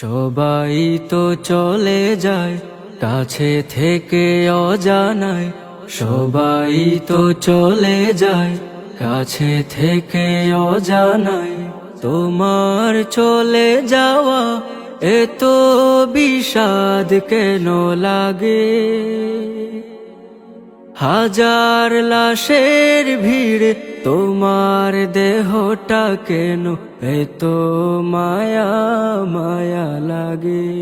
সবাই তো চলে যায় কাছে থেকে অজানায়, সবাই তো চলে যায় কাছে থেকে অজানায়। তোমার চলে যাওয়া এত বিষাদ কেন লাগে? হাজার লাশের ভিড় তোমার দেহটা কেন এত মায়া মায়া লাগে?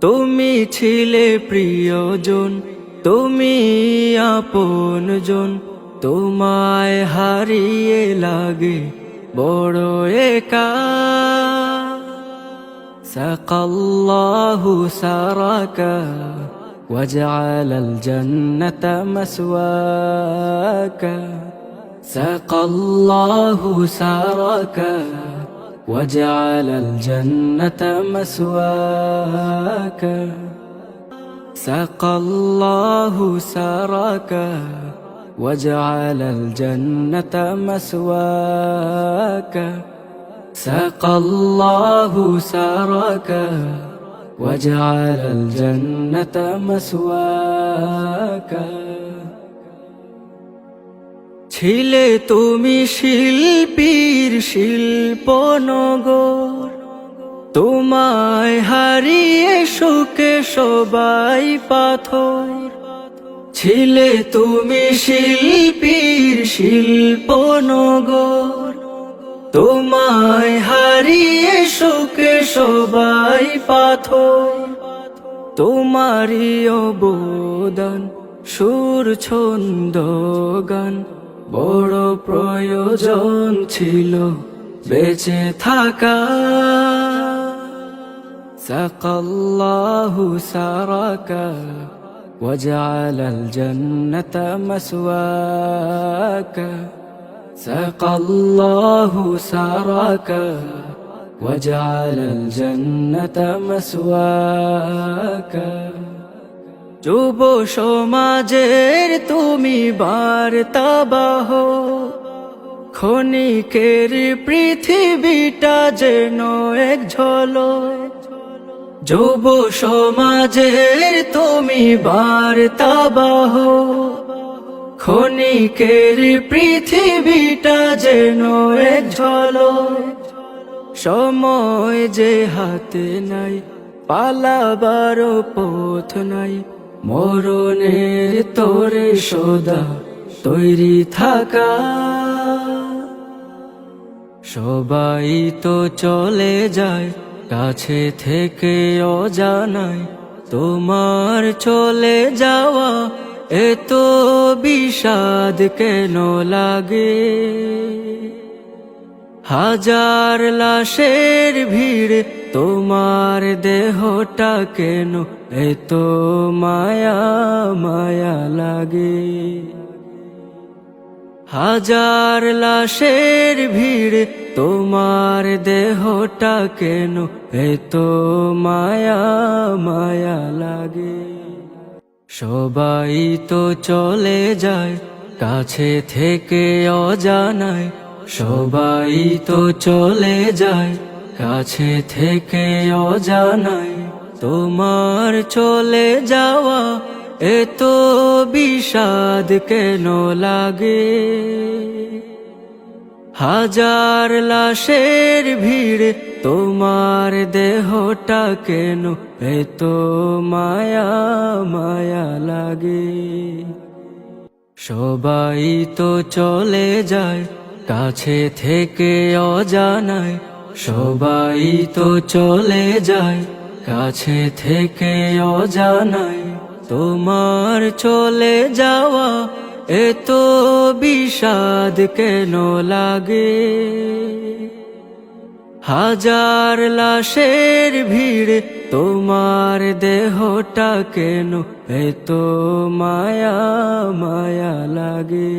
তুমি ছিলে প্রিয়জন, তুমি আপনজন, তোমায় হারিয়ে লাগে বড় একা। সাকাল্লাহু সারাকা وجعل الجنة مسواك، سقى الله سارك وجعل الجنة مسواك، سقى الله سارك وجعل الجنة مسواك، سقى الله سارك وجعل الجنة مسواك। ছিলে তুমি শিল্পীর শিল্পনগর, তোমায় হারিয়ে শোকে সবাই পাথর। ছিলে তুমি শিল্পীর শিল্পনগর, তোমায় হারিয়ে শোকে সবাই পাথর। তোমারই অবদান সুর ছন্দ গান বড় প্রয়োজন ছিল বেঁচে থাকা। সাকাল্লাহু সারাকা وجعل الجنة مسواك، سقى الله سارك وجعل الجنة مسواك। যুব সমাজের তুমি বার্তাবাহ, ক্ষণিকের পৃথিবীটা যেন এক ঝলক। যুব সমাজের তুমি বার্তাবাহ, ক্ষণিকের পৃথিবীটা যেন এক ঝলক। সময় যে হাতে নাই, পালাবার পথ নাই, মরণের তোরে সদা তৈরি থাকা। সবাই তো চলে যায় কাছে থেকে অজানায়, তোমার চলে যাওয়া এত বিষাদ কেন লাগে? হাজার লাশের ভিড় তোমার দেহটা কেন এত মায়া মায়া লাগে? হাজার লাশের ভিড় তোমার দেহটা কেন এত মায়া মায়া লাগে? সবাই তো চলে যায় কাছে থেকে অজানায়, সবাই তো চলে যায় কাছে থেকে অজানায়। তোমার চলে যাওয়া এত বিষাদ কেন লাগে? হাজার লাশের ভিড় তোমার দেহটা কেন এত মায়া মায়া লাগে? সবাই তো চলে যায় কাছে থেকে অজানায়, সবাই তো চলে যায় কাছে থেকে অজানায়। তোমার চলে যাওয়া এত বিষাদ কেন লাগে? হাজার লাশের ভিড় তোমার দেহটা কেন এত মায়া মায়া লাগে?